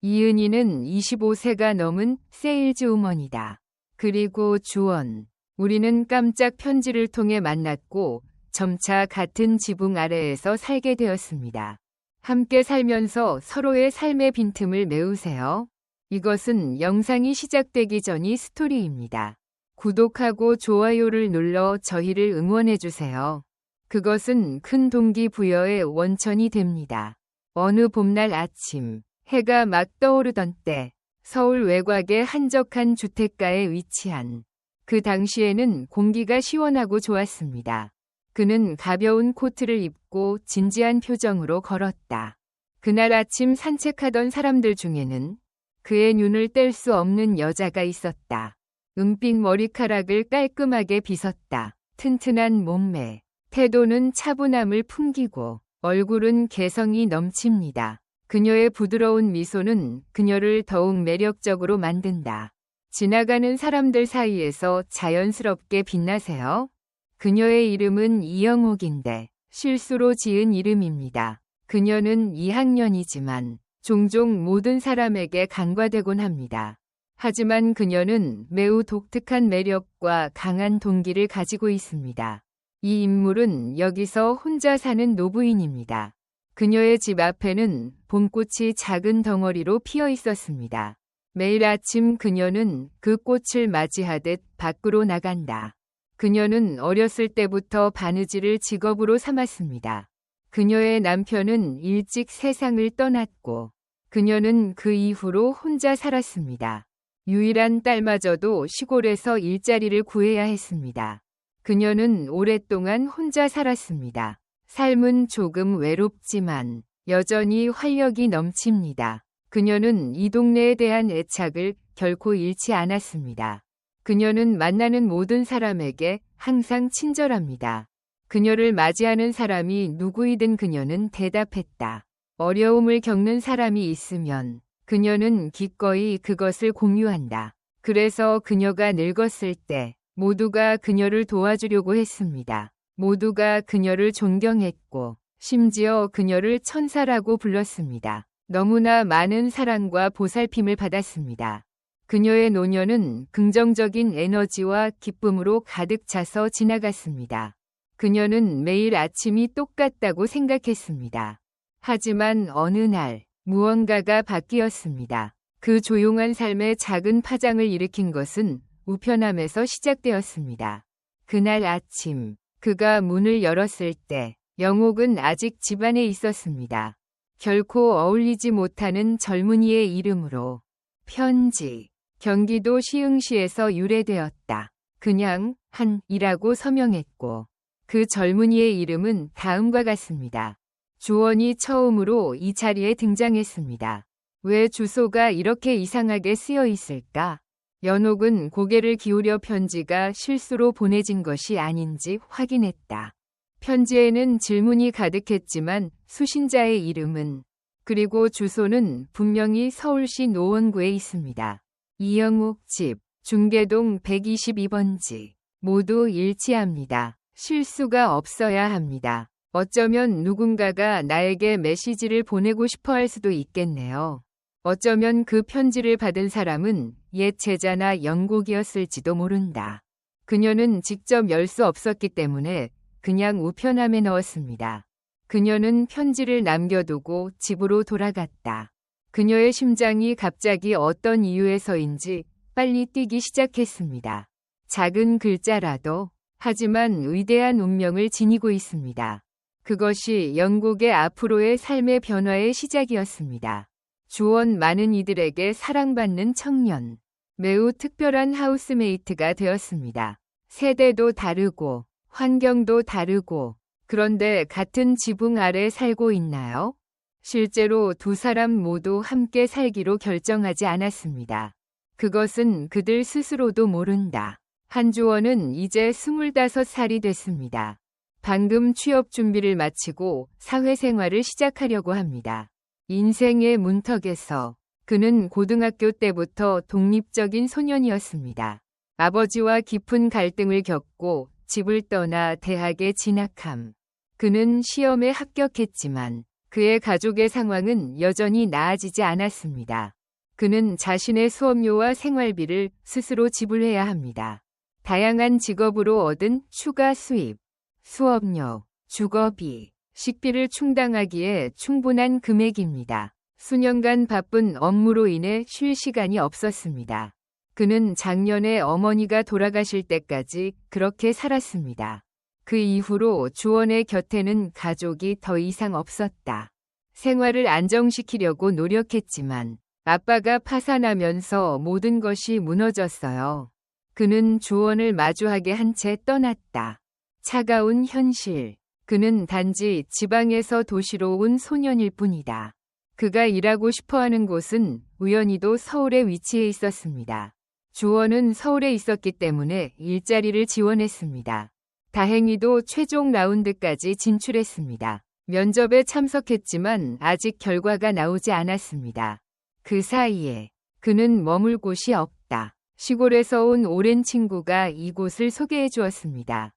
이은희는 25세가 넘은 세일즈우먼이다. 그리고 주원. 우리는 깜짝 편지를 통해 만났고 점차 같은 지붕 아래에서 살게 되었습니다. 함께 살면서 서로의 삶의 빈틈을 메우세요. 이것은 영상이 시작되기 전이 스토리입니다. 구독하고 좋아요를 눌러 저희를 응원해주세요. 그것은 큰 동기부여의 원천이 됩니다. 어느 봄날 아침, 해가 막 떠오르던 때, 서울 외곽의 한적한 주택가에 위치한 그 당시에는 공기가 시원하고 좋았습니다. 그는 가벼운 코트를 입고 진지한 표정으로 걸었다. 그날 아침 산책하던 사람들 중에는 그의 눈을 뗄 수 없는 여자가 있었다. 은빛 머리카락을 깔끔하게 빗었다. 튼튼한 몸매, 태도는 차분함을 풍기고 얼굴은 개성이 넘칩니다. 그녀의 부드러운 미소는 그녀를 더욱 매력적으로 만든다. 지나가는 사람들 사이에서 자연스럽게 빛나세요. 그녀의 이름은 이영옥인데 실수로 지은 이름입니다. 그녀는 2학년이지만 종종 모든 사람에게 간과되곤 합니다. 하지만 그녀는 매우 독특한 매력과 강한 동기를 가지고 있습니다. 이 인물은 여기서 혼자 사는 노부인입니다. 그녀의 집 앞에는 봄꽃이 작은 덩어리로 피어 있었습니다. 매일 아침 그녀는 그 꽃을 맞이하듯 밖으로 나간다. 그녀는 어렸을 때부터 바느질을 직업으로 삼았습니다. 그녀의 남편은 일찍 세상을 떠났고 그녀는 그 이후로 혼자 살았습니다. 유일한 딸마저도 시골에서 일자리를 구해야 했습니다. 그녀는 오랫동안 혼자 살았습니다. 삶은 조금 외롭지만 여전히 활력이 넘칩니다. 그녀는 이 동네에 대한 애착을 결코 잃지 않았습니다. 그녀는 만나는 모든 사람에게 항상 친절합니다. 그녀를 맞이하는 사람이 누구이든 그녀는 대답했다. 어려움을 겪는 사람이 있으면 그녀는 기꺼이 그것을 공유한다. 그래서 그녀가 늙었을 때 모두가 그녀를 도와주려고 했습니다. 모두가 그녀를 존경했고 심지어 그녀를 천사라고 불렀습니다. 너무나 많은 사랑과 보살핌을 받았습니다. 그녀의 노년은 긍정적인 에너지와 기쁨으로 가득 차서 지나갔습니다. 그녀는 매일 아침이 똑같다고 생각했습니다. 하지만 어느 날 무언가가 바뀌었습니다. 그 조용한 삶의 작은 파장을 일으킨 것은 우편함에서 시작되었습니다. 그날 아침 그가 문을 열었을 때 영옥은 아직 집안에 있었습니다. 결코 어울리지 못하는 젊은이의 이름으로 편지. 경기도 시흥시에서 유래되었다. 그냥 한이라고 서명했고 그 젊은이의 이름은 다음과 같습니다. 주원이 처음으로 이 자리에 등장했습니다. 왜 주소가 이렇게 이상하게 쓰여 있을까? 연옥은 고개를 기울여 편지가 실수로 보내진 것이 아닌지 확인했다. 편지에는 질문이 가득했지만 수신자의 이름은 그리고 주소는 분명히 서울시 노원구에 있습니다. 이영옥 집, 중계동 122번지. 모두 일치합니다. 실수가 없어야 합니다. 어쩌면 누군가가 나에게 메시지를 보내고 싶어 할 수도 있겠네요. 어쩌면 그 편지를 받은 사람은 옛 제자나 영곡이었을지도 모른다. 그녀는 직접 열 수 없었기 때문에 그냥 우편함에 넣었습니다. 그녀는 편지를 남겨두고 집으로 돌아갔다. 그녀의 심장이 갑자기 어떤 이유에서인지 빨리 뛰기 시작했습니다. 작은 글자라도, 하지만 위대한 운명을 지니고 있습니다. 그것이 영국의 앞으로의 삶의 변화의 시작이었습니다. 주원 많은 이들에게 사랑받는 청년. 매우 특별한 하우스메이트가 되었습니다. 세대도 다르고, 환경도 다르고, 그런데 같은 지붕 아래 살고 있나요? 실제로 두 사람 모두 함께 살기로 결정하지 않았습니다. 그것은 그들 스스로도 모른다. 한주원은 이제 25살이 됐습니다. 방금 취업 준비를 마치고 사회생활을 시작하려고 합니다. 인생의 문턱에서 그는 고등학교 때부터 독립적인 소년이었습니다. 아버지와 깊은 갈등을 겪고 집을 떠나 대학에 진학함. 그는 시험에 합격했지만 그의 가족의 상황은 여전히 나아지지 않았습니다. 그는 자신의 수업료와 생활비를 스스로 지불해야 합니다. 다양한 직업으로 얻은 추가 수입, 수업료, 주거비, 식비를 충당하기에 충분한 금액입니다. 수년간 바쁜 업무로 인해 쉴 시간이 없었습니다. 그는 작년에 어머니가 돌아가실 때까지 그렇게 살았습니다. 그 이후로 주원의 곁에는 가족이 더 이상 없었다. 생활을 안정시키려고 노력했지만 아빠가 파산하면서 모든 것이 무너졌어요. 그는 주원을 마주하게 한 채 떠났다. 차가운 현실. 그는 단지 지방에서 도시로 온 소년일 뿐이다. 그가 일하고 싶어하는 곳은 우연히도 서울에 위치해 있었습니다. 주원은 서울에 있었기 때문에 일자리를 지원했습니다. 다행히도 최종 라운드까지 진출했습니다. 면접에 참석했지만 아직 결과가 나오지 않았습니다. 그 사이에 그는 머물 곳이 없다. 시골에서 온 오랜 친구가 이곳을 소개해 주었습니다.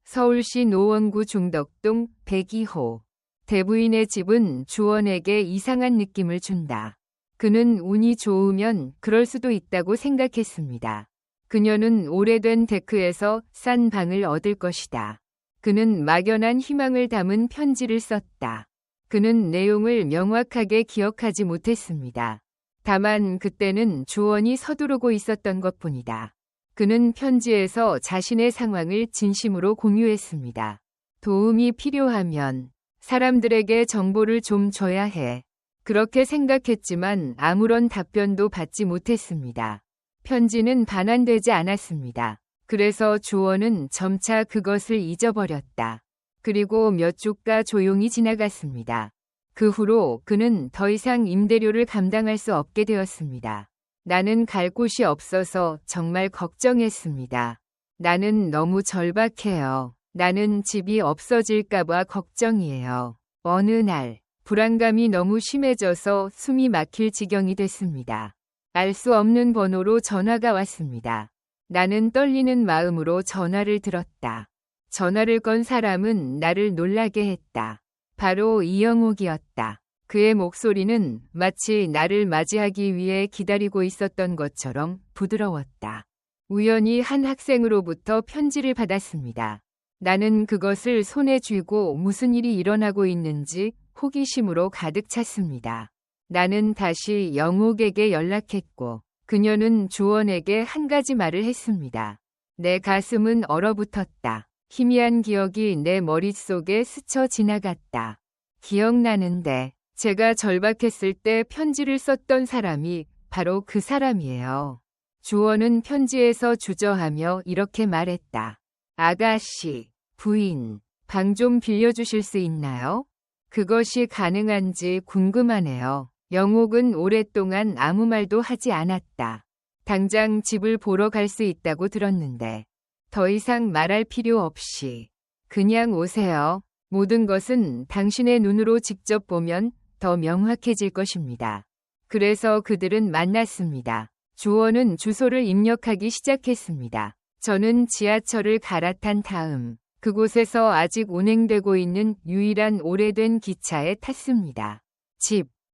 서울시 노원구 중덕동 102호. 대부인의 집은 주원에게 이상한 느낌을 준다. 그는 운이 좋으면 그럴 수도 있다고 생각했습니다. 그녀는 오래된 데크에서 싼 방을 얻을 것이다. 그는 막연한 희망을 담은 편지를 썼다. 그는 내용을 명확하게 기억하지 못했습니다. 다만 그때는 주원이 서두르고 있었던 것뿐이다. 그는 편지에서 자신의 상황을 진심으로 공유했습니다. 도움이 필요하면 사람들에게 정보를 좀 줘야 해. 그렇게 생각했지만 아무런 답변도 받지 못했습니다. 편지는 반환되지 않았습니다. 그래서 주원은 점차 그것을 잊어버렸다. 그리고 몇 주가 조용히 지나갔습니다. 그 후로 그는 더 이상 임대료를 감당할 수 없게 되었습니다. 나는 갈 곳이 없어서 정말 걱정했습니다. 나는 너무 절박해요. 나는 집이 없어질까봐 걱정이에요. 어느 날 불안감이 너무 심해져서 숨이 막힐 지경이 됐습니다. 알 수 없는 번호로 전화가 왔습니다. 나는 떨리는 마음으로 전화를 들었다. 전화를 건 사람은 나를 놀라게 했다. 바로 이영옥이었다. 그의 목소리는 마치 나를 맞이하기 위해 기다리고 있었던 것처럼 부드러웠다. 우연히 한 학생으로부터 편지를 받았습니다. 나는 그것을 손에 쥐고 무슨 일이 일어나고 있는지 호기심으로 가득 찼습니다. 나는 다시 영옥에게 연락했고 그녀는 주원에게 한 가지 말을 했습니다. 내 가슴은 얼어붙었다. 희미한 기억이 내 머릿속에 스쳐 지나갔다. 기억나는데 제가 절박했을 때 편지를 썼던 사람이 바로 그 사람이에요. 주원은 편지에서 주저하며 이렇게 말했다. 아가씨, 부인, 방 좀 빌려주실 수 있나요? 그것이 가능한지 궁금하네요. 영옥은 오랫동안 아무 말도 하지 않았다. 당장 집을 보러 갈 수 있다고 들었는데 더 이상 말할 필요 없이 그냥 오세요. 모든 것은 당신의 눈으로 직접 보면 더 명확해질 것입니다. 그래서 그들은 만났습니다. 주원은 주소를 입력하기 시작했습니다. 저는 지하철을 갈아탄 다음 그곳에서 아직 운행되고 있는 유일한 오래된 기차에 탔습니다.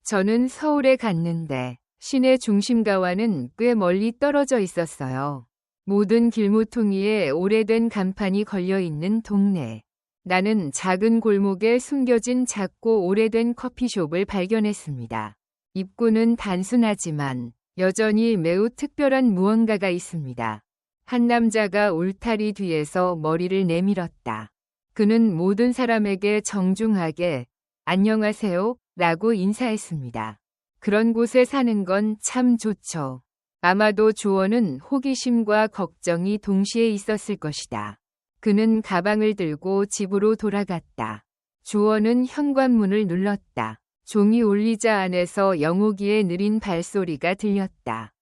저는 서울에 갔는데 시내 중심가와는 꽤 멀리 떨어져 있었어요. 모든 길모퉁이에 오래된 간판이 걸려있는 동네. 나는 작은 골목에 숨겨진 작고 오래된 커피숍을 발견했습니다. 입구는 단순하지만 여전히 매우 특별한 무언가가 있습니다. 한 남자가 울타리 뒤에서 머리를 내밀었다. 그는 모든 사람에게 정중하게 안녕하세요 라고 인사했습니다. 그런 곳에 사는 건 참 좋죠. 아마도 주원은 호기심과 걱정이 동시에 있었을 것이다. 그는 가방을 들고 집으로 돌아갔다. 주원은 현관문을 눌렀다. 종이 울리자 안에서 영옥이의 느린 발소리가 들렸다.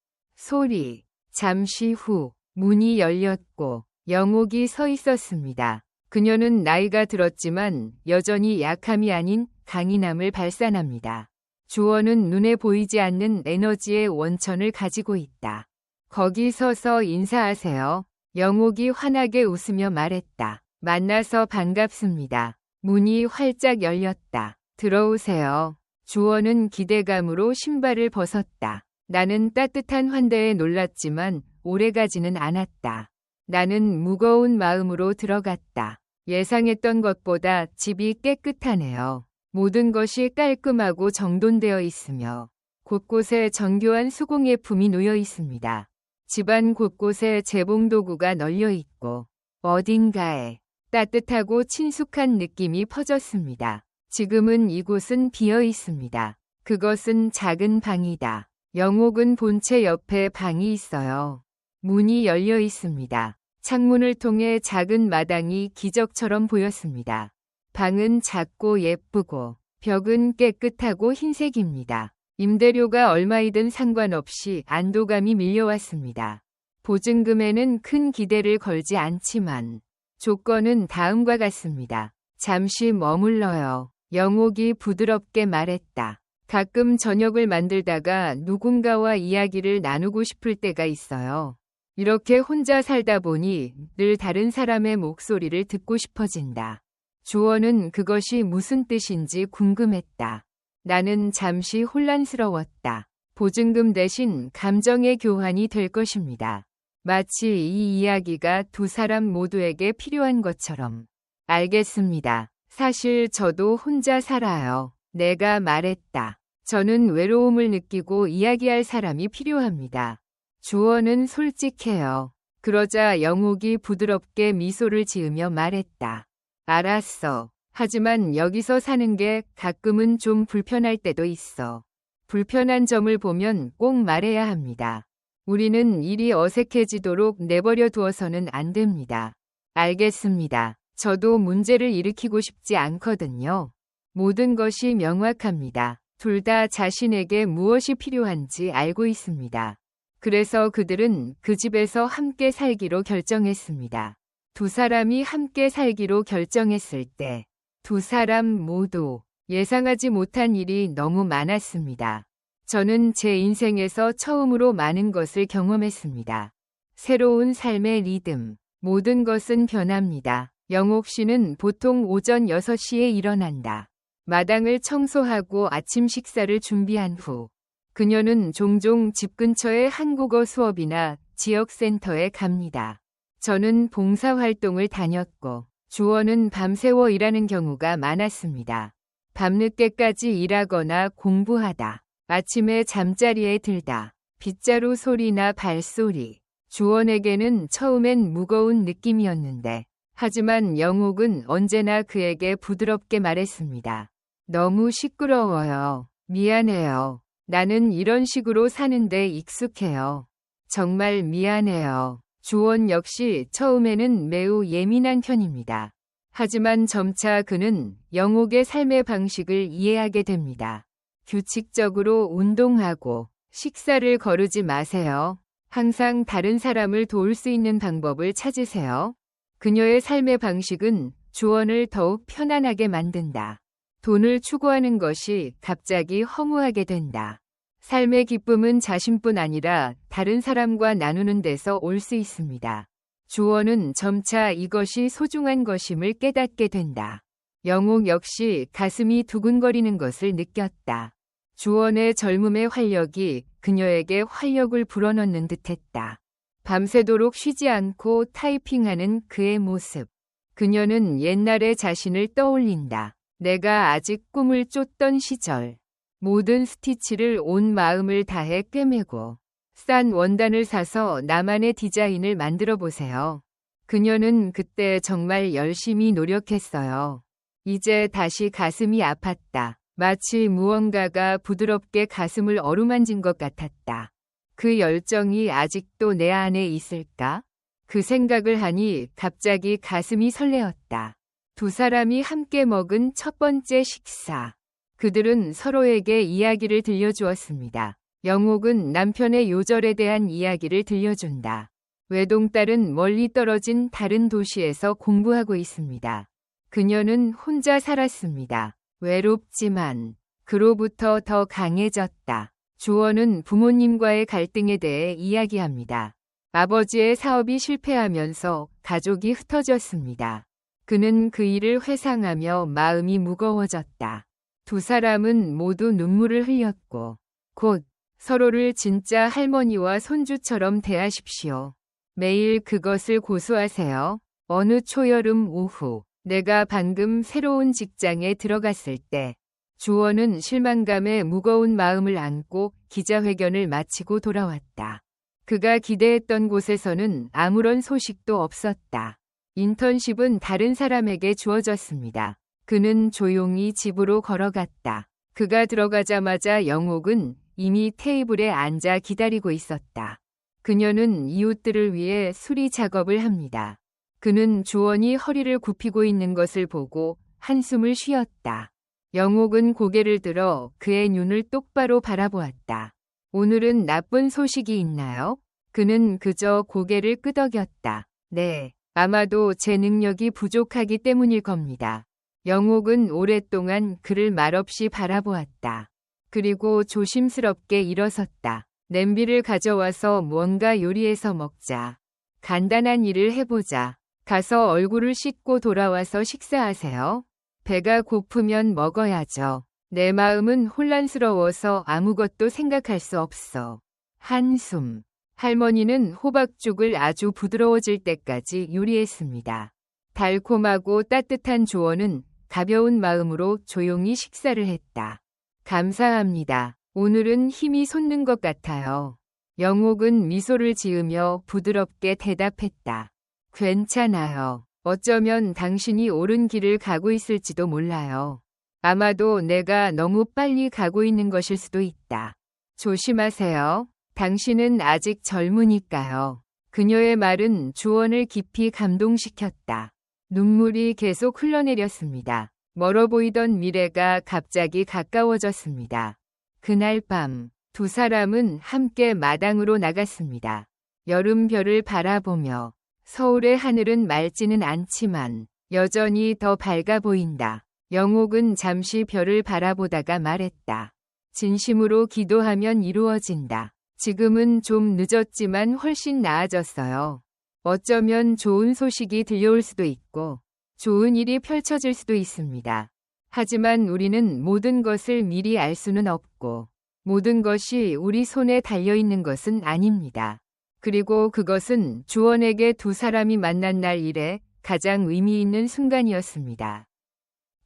잠시 후 문이 열렸고 영옥이 서 있었습니다. 그녀는 나이가 들었지만 여전히 약함이 아닌 강인함을 발산합니다. 주원은 눈에 보이지 않는 에너지의 원천을 가지고 있다. 거기 서서 인사하세요. 영옥이 환하게 웃으며 말했다. 만나서 반갑습니다. 문이 활짝 열렸다. 들어오세요. 주원은 기대감으로 신발을 벗었다. 나는 따뜻한 환대에 놀랐지만 오래가지는 않았다. 나는 무거운 마음으로 들어갔다. 예상했던 것보다 집이 깨끗하네요. 모든 것이 깔끔하고 정돈되어 있으며 곳곳에 정교한 수공예품이 놓여 있습니다. 집안 곳곳에 재봉도구가 널려 있고 어딘가에 따뜻하고 친숙한 느낌이 퍼졌습니다. 지금은 이곳은 비어 있습니다. 그것은 작은 방이다. 영옥은 본체 옆에 방이 있어요. 문이 열려 있습니다. 창문을 통해 작은 마당이 기적처럼 보였습니다. 방은 작고 예쁘고 벽은 깨끗하고 흰색입니다. 임대료가 얼마이든 상관없이 안도감이 밀려왔습니다. 보증금에는 큰 기대를 걸지 않지만 조건은 다음과 같습니다. 잠시 머물러요. 영옥이 부드럽게 말했다. 가끔 저녁을 만들다가 누군가와 이야기를 나누고 싶을 때가 있어요. 이렇게 혼자 살다 보니 늘 다른 사람의 목소리를 듣고 싶어진다. 주원은 그것이 무슨 뜻인지 궁금했다. 나는 잠시 혼란스러웠다. 보증금 대신 감정의 교환이 될 것입니다. 마치 이 이야기가 두 사람 모두에게 필요한 것처럼. 알겠습니다. 사실 저도 혼자 살아요. 내가 말했다. 저는 외로움을 느끼고 이야기할 사람이 필요합니다. 주원은 솔직해요. 그러자 영옥이 부드럽게 미소를 지으며 말했다. 알았어. 하지만 여기서 사는 게 가끔은 좀 불편할 때도 있어. 불편한 점을 보면 꼭 말해야 합니다. 우리는 일이 어색해지도록 내버려 두어서는 안 됩니다. 알겠습니다. 저도 문제를 일으키고 싶지 않거든요. 모든 것이 명확합니다. 둘 다 자신에게 무엇이 필요한지 알고 있습니다. 그래서 그들은 그 집에서 함께 살기로 결정했습니다. 두 사람이 함께 살기로 결정했을 때 두 사람 모두 예상하지 못한 일이 너무 많았습니다. 저는 제 인생에서 처음으로 많은 것을 경험했습니다. 새로운 삶의 리듬, 모든 것은 변합니다. 영옥 씨는 보통 오전 6시에 일어난다. 마당을 청소하고 아침 식사를 준비한 후 그녀는 종종 집 근처의 한국어 수업이나 지역센터에 갑니다. 저는 봉사활동을 다녔고 주원은 밤새워 일하는 경우가 많았습니다. 밤늦게까지 일하거나 공부하다. 아침에 잠자리에 들다. 빗자루 소리나 발소리. 주원에게는 처음엔 무거운 느낌이었는데 하지만 영옥은 언제나 그에게 부드럽게 말했습니다. 너무 시끄러워요. 미안해요. 나는 이런 식으로 사는데 익숙해요. 정말 미안해요. 주원 역시 처음에는 매우 예민한 편입니다. 하지만 점차 그는 영옥의 삶의 방식을 이해하게 됩니다. 규칙적으로 운동하고 식사를 거르지 마세요. 항상 다른 사람을 도울 수 있는 방법을 찾으세요. 그녀의 삶의 방식은 주원을 더욱 편안하게 만든다. 돈을 추구하는 것이 갑자기 허무하게 된다. 삶의 기쁨은 자신뿐 아니라 다른 사람과 나누는 데서 올 수 있습니다. 주원은 점차 이것이 소중한 것임을 깨닫게 된다. 영옥 역시 가슴이 두근거리는 것을 느꼈다. 주원의 젊음의 활력이 그녀에게 활력을 불어넣는 듯했다. 밤새도록 쉬지 않고 타이핑하는 그의 모습. 그녀는 옛날의 자신을 떠올린다. 내가 아직 꿈을 쫓던 시절. 모든 스티치를 온 마음을 다해 꿰매고 싼 원단을 사서 나만의 디자인을 만들어 보세요. 그녀는 그때 정말 열심히 노력했어요. 이제 다시 가슴이 아팠다. 마치 무언가가 부드럽게 가슴을 어루만진 것 같았다. 그 열정이 아직도 내 안에 있을까? 그 생각을 하니 갑자기 가슴이 설레었다. 두 사람이 함께 먹은 첫 번째 식사. 그들은 서로에게 이야기를 들려주었습니다. 영옥은 남편의 요절에 대한 이야기를 들려준다. 외동딸은 멀리 떨어진 다른 도시에서 공부하고 있습니다. 그녀는 혼자 살았습니다. 외롭지만 그로부터 더 강해졌다. 주원은 부모님과의 갈등에 대해 이야기합니다. 아버지의 사업이 실패하면서 가족이 흩어졌습니다. 그는 그 일을 회상하며 마음이 무거워졌다. 두 사람은 모두 눈물을 흘렸고 곧 서로를 진짜 할머니와 손주처럼 대하십시오. 매일 그것을 고수하세요. 어느 초여름 오후 내가 방금 새로운 직장에 들어갔을 때 주원은 실망감에 무거운 마음을 안고 기자회견을 마치고 돌아왔다. 그가 기대했던 곳에서는 아무런 소식도 없었다. 인턴십은 다른 사람에게 주어졌습니다. 그는 조용히 집으로 걸어갔다. 그가 들어가자마자 영옥은 이미 테이블에 앉아 기다리고 있었다. 그녀는 이웃들을 위해 수리 작업을 합니다. 그는 주원이 허리를 굽히고 있는 것을 보고 한숨을 쉬었다. 영옥은 고개를 들어 그의 눈을 똑바로 바라보았다. 오늘은 나쁜 소식이 있나요? 그는 그저 고개를 끄덕였다. 네, 아마도 제 능력이 부족하기 때문일 겁니다. 영옥은 오랫동안 그를 말없이 바라보았다. 그리고 조심스럽게 일어섰다. 냄비를 가져와서 뭔가 요리해서 먹자. 간단한 일을 해보자. 가서 얼굴을 씻고 돌아와서 식사하세요. 배가 고프면 먹어야죠. 내 마음은 혼란스러워서 아무것도 생각할 수 없어. 한숨. 할머니는 호박죽을 아주 부드러워질 때까지 요리했습니다. 달콤하고 따뜻한 조언은 가벼운 마음으로 조용히 식사를 했다. 감사합니다. 오늘은 힘이 솟는 것 같아요. 영옥은 미소를 지으며 부드럽게 대답했다. 괜찮아요. 어쩌면 당신이 옳은 길을 가고 있을지도 몰라요. 아마도 내가 너무 빨리 가고 있는 것일 수도 있다. 조심하세요. 당신은 아직 젊으니까요. 그녀의 말은 주원을 깊이 감동시켰다. 눈물이 계속 흘러내렸습니다. 멀어 보이던 미래가 갑자기 가까워졌습니다. 그날 밤, 두 사람은 함께 마당으로 나갔습니다. 여름별을 바라보며 서울의 하늘은 맑지는 않지만 여전히 더 밝아 보인다. 영옥은 잠시 별을 바라보다가 말했다. 진심으로 기도하면 이루어진다. 지금은 좀 늦었지만 훨씬 나아졌어요. 어쩌면 좋은 소식이 들려올 수도 있고 좋은 일이 펼쳐질 수도 있습니다. 하지만 우리는 모든 것을 미리 알 수는 없고 모든 것이 우리 손에 달려있는 것은 아닙니다. 그리고 그것은 주원에게 두 사람이 만난 날 이래 가장 의미 있는 순간이었습니다.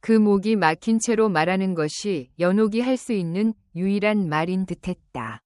그 목이 막힌 채로 말하는 것이 연옥이 할 수 있는 유일한 말인 듯했다.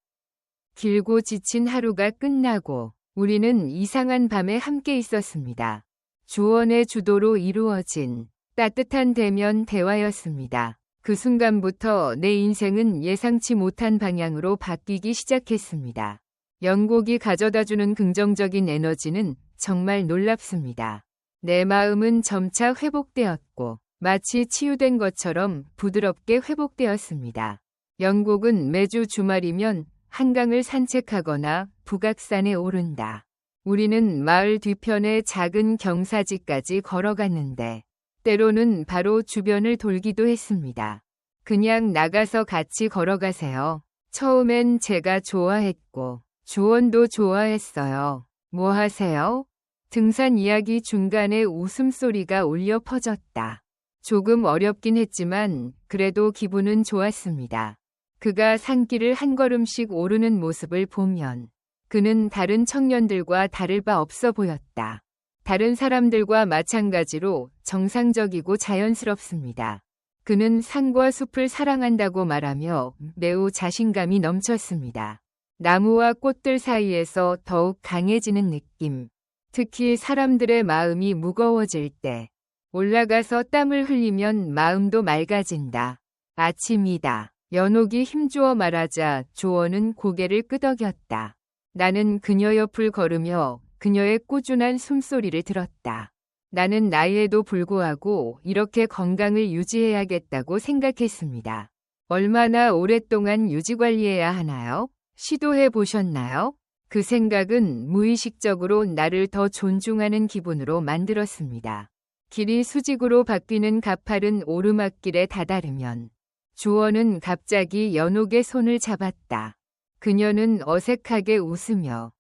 길고 지친 하루가 끝나고 우리는 이상한 밤에 함께 있었습니다. 주원의 주도로 이루어진 따뜻한 대면 대화였습니다. 그 순간부터 내 인생은 예상치 못한 방향으로 바뀌기 시작했습니다. 영곡이 가져다주는 긍정적인 에너지는 정말 놀랍습니다. 내 마음은 점차 회복되었고 마치 치유된 것처럼 부드럽게 회복되었습니다. 영곡은 매주 주말이면 한강을 산책하거나 북악산에 오른다. 우리는 마을 뒤편의 작은 경사지까지 걸어갔는데 때로는 바로 주변을 돌기도 했습니다. 그냥 나가서 같이 걸어가세요. 처음엔 제가 좋아했고 주원도 좋아했어요. 뭐 하세요? 등산 이야기 중간에 웃음소리가 울려 퍼졌다. 조금 어렵긴 했지만 그래도 기분은 좋았습니다. 그가 산길을 한 걸음씩 오르는 모습을 보면 그는 다른 청년들과 다를 바 없어 보였다. 다른 사람들과 마찬가지로 정상적이고 자연스럽습니다. 그는 산과 숲을 사랑한다고 말하며 매우 자신감이 넘쳤습니다. 나무와 꽃들 사이에서 더욱 강해지는 느낌. 특히 사람들의 마음이 무거워질 때 올라가서 땀을 흘리면 마음도 맑아진다. 아침이다. 연옥이 힘주어 말하자 조원은 고개를 끄덕였다. 나는 그녀 옆을 걸으며 그녀의 꾸준한 숨소리를 들었다. 나는 나이에도 불구하고 이렇게 건강을 유지해야겠다고 생각했습니다. 얼마나 오랫동안 유지관리해야 하나요? 시도해 보셨나요? 그 생각은 무의식적으로 나를 더 존중하는 기분으로 만들었습니다. 길이 수직으로 바뀌는 가파른 오르막길에 다다르면 주원은 갑자기 연옥의 손을 잡았다. 그녀는 어색하게 웃으며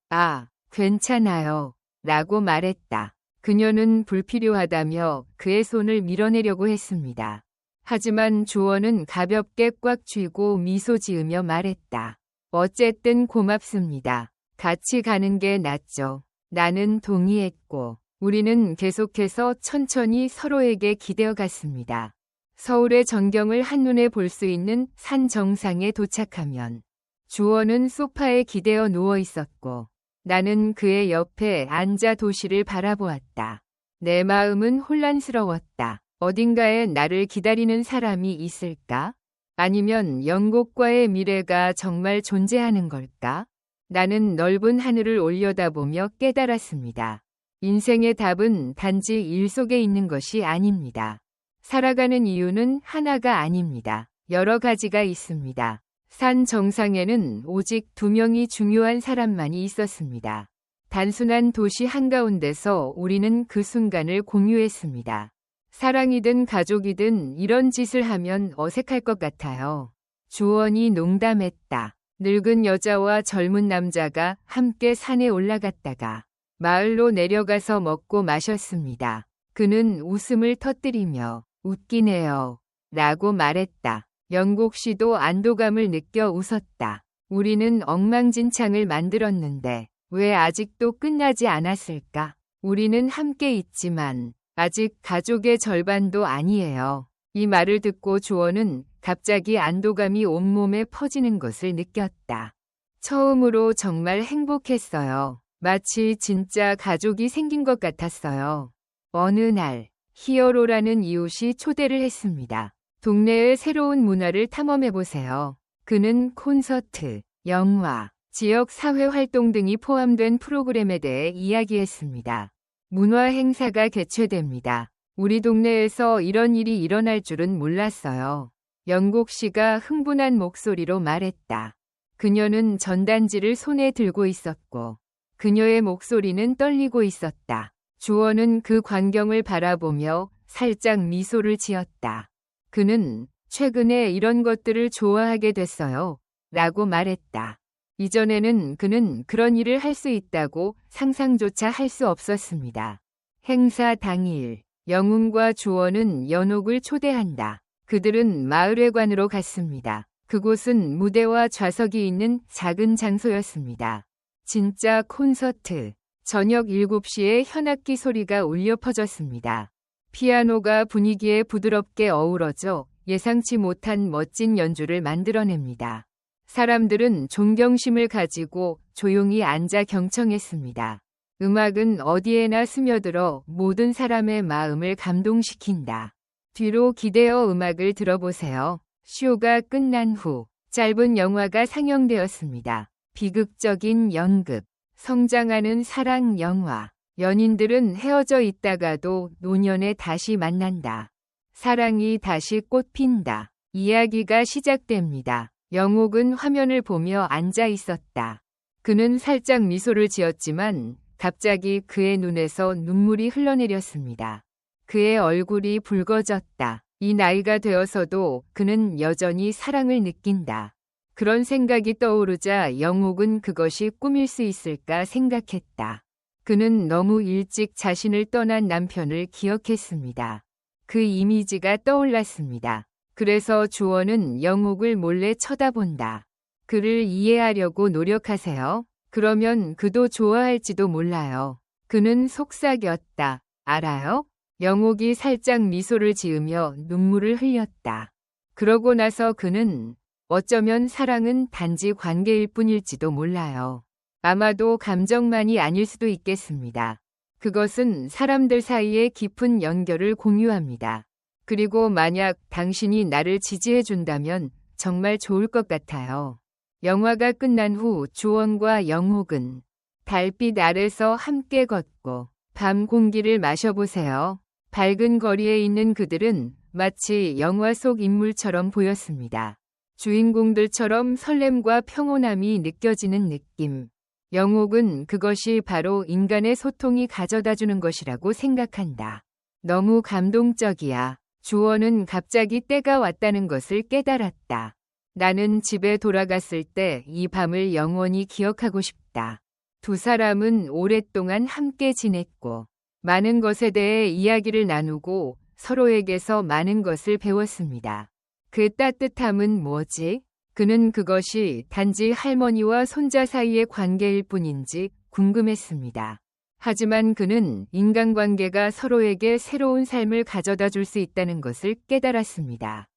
괜찮아요 라고 말했다. 그녀는 불필요하다며 그의 손을 밀어내려고 했습니다. 하지만 주원은 가볍게 꽉 쥐고 미소 지으며 말했다. 어쨌든 고맙습니다. 같이 가는 게 낫죠. 나는 동의했고 우리는 계속해서 천천히 서로에게 기대어 갔습니다. 서울의 전경을 한눈에 볼 수 있는 산 정상에 도착하면 주원은 소파에 기대어 누워 있었고 나는 그의 옆에 앉아 도시를 바라보았다. 내 마음은 혼란스러웠다. 어딘가에 나를 기다리는 사람이 있을까? 아니면 영국과의 미래가 정말 존재하는 걸까? 나는 넓은 하늘을 올려다보며 깨달았습니다. 인생의 답은 단지 일 속에 있는 것이 아닙니다. 살아가는 이유는 하나가 아닙니다. 여러 가지가 있습니다. 산 정상에는 오직 2명이 중요한 사람만이 있었습니다. 단순한 도시 한가운데서 우리는 그 순간을 공유했습니다. 사랑이든 가족이든 이런 짓을 하면 어색할 것 같아요. 주원이 농담했다. 늙은 여자와 젊은 남자가 함께 산에 올라갔다가 마을로 내려가서 먹고 마셨습니다. 그는 웃음을 터뜨리며 웃기네요. 라고 말했다. 영국 씨도 안도감을 느껴 웃었다. 우리는 엉망진창을 만들었는데 왜 아직도 끝나지 않았을까? 우리는 함께 있지만 아직 가족의 절반도 아니에요. 이 말을 듣고 주원은 갑자기 안도감이 온몸에 퍼지는 것을 느꼈다. 처음으로 정말 행복했어요. 마치 진짜 가족이 생긴 것 같았어요. 어느 날 히어로라는 이웃이 초대를 했습니다. 동네의 새로운 문화를 탐험해보세요. 그는 콘서트, 영화, 지역 사회 활동 등이 포함된 프로그램에 대해 이야기했습니다. 문화 행사가 개최됩니다. 우리 동네에서 이런 일이 일어날 줄은 몰랐어요. 영국 씨가 흥분한 목소리로 말했다. 그녀는 전단지를 손에 들고 있었고 그녀의 목소리는 떨리고 있었다. 주원은 그 광경을 바라보며 살짝 미소를 지었다. 그는 최근에 이런 것들을 좋아하게 됐어요. 라고 말했다. 이전에는 그는 그런 일을 할 수 있다고 상상조차 할 수 없었습니다. 행사 당일, 영웅과 주원은 연옥을 초대한다. 그들은 마을회관으로 갔습니다. 그곳은 무대와 좌석이 있는 작은 장소였습니다. 진짜 콘서트. 저녁 7시에 현악기 소리가 울려 퍼졌습니다. 피아노가 분위기에 부드럽게 어우러져 예상치 못한 멋진 연주를 만들어냅니다. 사람들은 존경심을 가지고 조용히 앉아 경청했습니다. 음악은 어디에나 스며들어 모든 사람의 마음을 감동시킨다. 뒤로 기대어 음악을 들어보세요. 쇼가 끝난 후 짧은 영화가 상영되었습니다. 비극적인 연극, 성장하는 사랑 영화. 연인들은 헤어져 있다가도 노년에 다시 만난다. 사랑이 다시 꽃핀다. 이야기가 시작됩니다. 영옥은 화면을 보며 앉아 있었다. 그는 살짝 미소를 지었지만 갑자기 그의 눈에서 눈물이 흘러내렸습니다. 그의 얼굴이 붉어졌다. 이 나이가 되어서도 그는 여전히 사랑을 느낀다. 그런 생각이 떠오르자 영옥은 그것이 꿈일 수 있을까 생각했다. 그는 너무 일찍 자신을 떠난 남편을 기억했습니다. 그 이미지가 떠올랐습니다. 그래서 주원은 영옥을 몰래 쳐다본다. 그를 이해하려고 노력하세요. 그러면 그도 좋아할지도 몰라요. 그는 속삭였다. 알아요? 영옥이 살짝 미소를 지으며 눈물을 흘렸다. 그러고 나서 그는 어쩌면 사랑은 단지 관계일 뿐일지도 몰라요. 아마도 감정만이 아닐 수도 있겠습니다. 그것은 사람들 사이의 깊은 연결을 공유합니다. 그리고 만약 당신이 나를 지지해준다면 정말 좋을 것 같아요. 영화가 끝난 후 주원과 영옥은 달빛 아래서 함께 걷고 밤 공기를 마셔보세요. 밝은 거리에 있는 그들은 마치 영화 속 인물처럼 보였습니다. 주인공들처럼 설렘과 평온함이 느껴지는 느낌. 영옥은 그것이 바로 인간의 소통이 가져다주는 것이라고 생각한다. 너무 감동적이야. 주원은 갑자기 때가 왔다는 것을 깨달았다. 나는 집에 돌아갔을 때 이 밤을 영원히 기억하고 싶다. 두 사람은 오랫동안 함께 지냈고 많은 것에 대해 이야기를 나누고 서로에게서 많은 것을 배웠습니다. 그 따뜻함은 뭐지? 그는 그것이 단지 할머니와 손자 사이의 관계일 뿐인지 궁금했습니다. 하지만 그는 인간관계가 서로에게 새로운 삶을 가져다 줄 수 있다는 것을 깨달았습니다.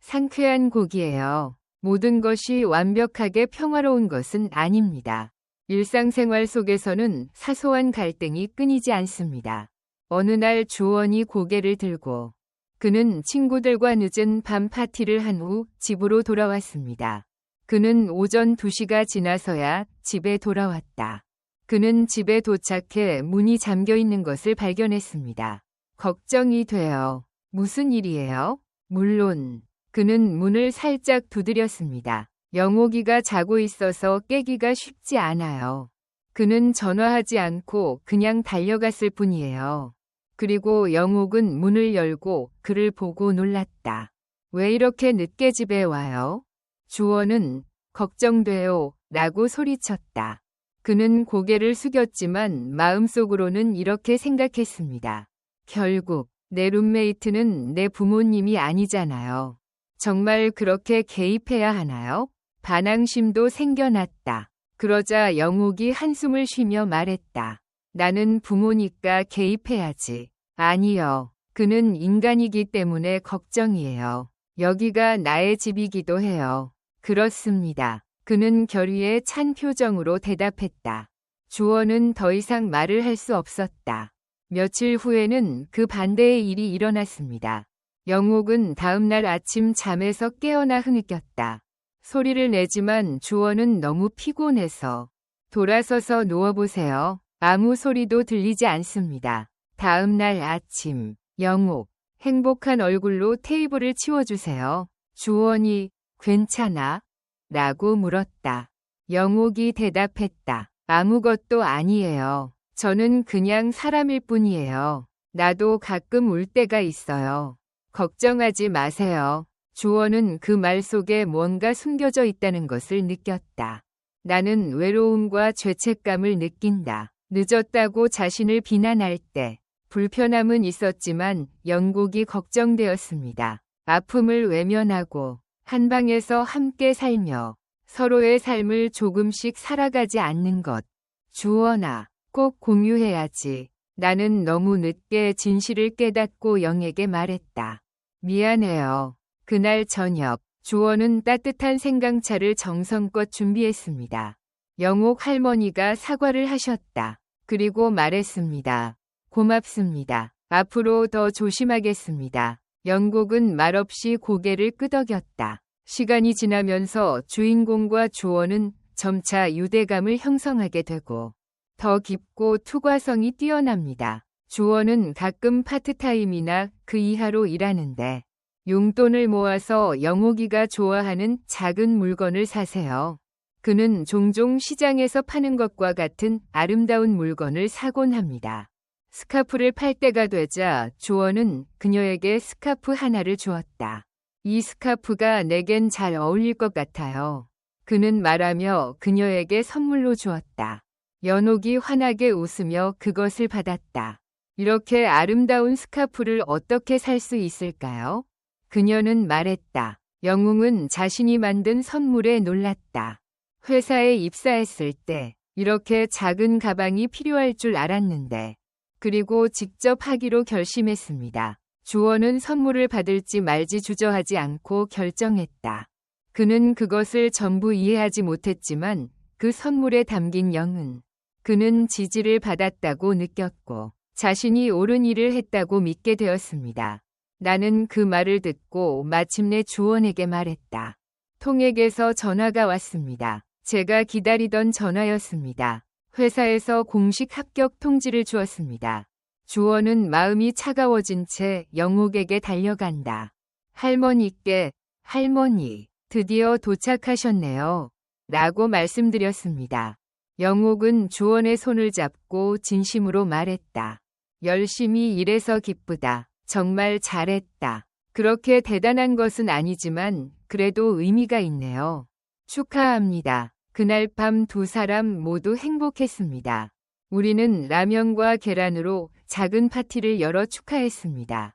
상쾌한 곡이에요. 모든 것이 완벽하게 평화로운 것은 아닙니다. 일상생활 속에서는 사소한 갈등이 끊이지 않습니다. 어느 날 주원이 고개를 들고 그는 친구들과 늦은 밤 파티를 한 후 집으로 돌아왔습니다. 그는 오전 2시가 지나서야 집에 돌아왔다. 그는 집에 도착해 문이 잠겨 있는 것을 발견했습니다. 걱정이 돼요. 무슨 일이에요? 물론 그는 문을 살짝 두드렸습니다. 영옥이가 자고 있어서 깨기가 쉽지 않아요. 그는 전화하지 않고 그냥 달려갔을 뿐이에요. 그리고 영옥은 문을 열고 그를 보고 놀랐다. 왜 이렇게 늦게 집에 와요? 주원은 걱정돼요 라고 소리쳤다. 그는 고개를 숙였지만 마음속으로는 이렇게 생각했습니다. 결국 내 룸메이트는 내 부모님이 아니잖아요. 정말 그렇게 개입해야 하나요? 반항심도 생겨났다. 그러자 영옥이 한숨을 쉬며 말했다. 나는 부모니까 개입해야지. 아니요. 그는 인간이기 때문에 걱정이에요. 여기가 나의 집이기도 해요. 그렇습니다. 그는 결의에 찬 표정으로 대답했다. 주원은 더 이상 말을 할 수 없었다. 며칠 후에는 그 반대의 일이 일어났습니다. 영옥은 다음 날 아침 잠에서 깨어나 흐느꼈다. 소리를 내지만 주원은 너무 피곤해서 돌아서서 누워보세요. 아무 소리도 들리지 않습니다. 다음 날 아침, 영옥, 행복한 얼굴로 테이블을 치워주세요. 주원이 괜찮아? 라고 물었다. 영옥이 대답했다. 아무것도 아니에요. 저는 그냥 사람일 뿐이에요. 나도 가끔 울 때가 있어요. 걱정하지 마세요. 주원은 그 말 속에 뭔가 숨겨져 있다는 것을 느꼈다. 나는 외로움과 죄책감을 느낀다. 늦었다고 자신을 비난할 때 불편함은 있었지만 영국이 걱정되었습니다. 아픔을 외면하고 한 방에서 함께 살며 서로의 삶을 조금씩 살아가지 않는 것. 주원아, 꼭 공유해야지. 나는 너무 늦게 진실을 깨닫고 영에게 말했다. 미안해요. 그날 저녁, 주원은 따뜻한 생강차를 정성껏 준비했습니다. 영옥 할머니가 사과를 하셨다. 그리고 말했습니다. 고맙습니다. 앞으로 더 조심하겠습니다. 영국은 말없이 고개를 끄덕였다. 시간이 지나면서 주인공과 주원은 점차 유대감을 형성하게 되고 더 깊고 투과성이 뛰어납니다. 주원은 가끔 파트타임이나 그 이하로 일하는데 용돈을 모아서 영옥이가 좋아하는 작은 물건을 사세요. 그는 종종 시장에서 파는 것과 같은 아름다운 물건을 사곤 합니다. 스카프를 팔 때가 되자 주원은 그녀에게 스카프 하나를 주었다. 이 스카프가 내겐 잘 어울릴 것 같아요. 그는 말하며 그녀에게 선물로 주었다. 연옥이 환하게 웃으며 그것을 받았다. 이렇게 아름다운 스카프를 어떻게 살 수 있을까요? 그녀는 말했다. 영웅은 자신이 만든 선물에 놀랐다. 회사에 입사했을 때 이렇게 작은 가방이 필요할 줄 알았는데 그리고 직접 하기로 결심했습니다. 주원은 선물을 받을지 말지 주저하지 않고 결정했다. 그는 그것을 전부 이해하지 못했지만 그 선물에 담긴 영은 그는 지지를 받았다고 느꼈고 자신이 옳은 일을 했다고 믿게 되었습니다. 나는 그 말을 듣고 마침내 주원에게 말했다. 통액에서 전화가 왔습니다. 제가 기다리던 전화였습니다. 회사에서 공식 합격 통지를 주었습니다. 주원은 마음이 차가워진 채 영옥에게 달려간다. 할머니께, 할머니, 드디어 도착하셨네요. 라고 말씀드렸습니다. 영옥은 주원의 손을 잡고 진심으로 말했다. 열심히 일해서 기쁘다. 정말 잘했다. 그렇게 대단한 것은 아니지만 그래도 의미가 있네요. 축하합니다. 그날 밤 두 사람 모두 행복했습니다. 우리는 라면과 계란으로 작은 파티를 열어 축하했습니다.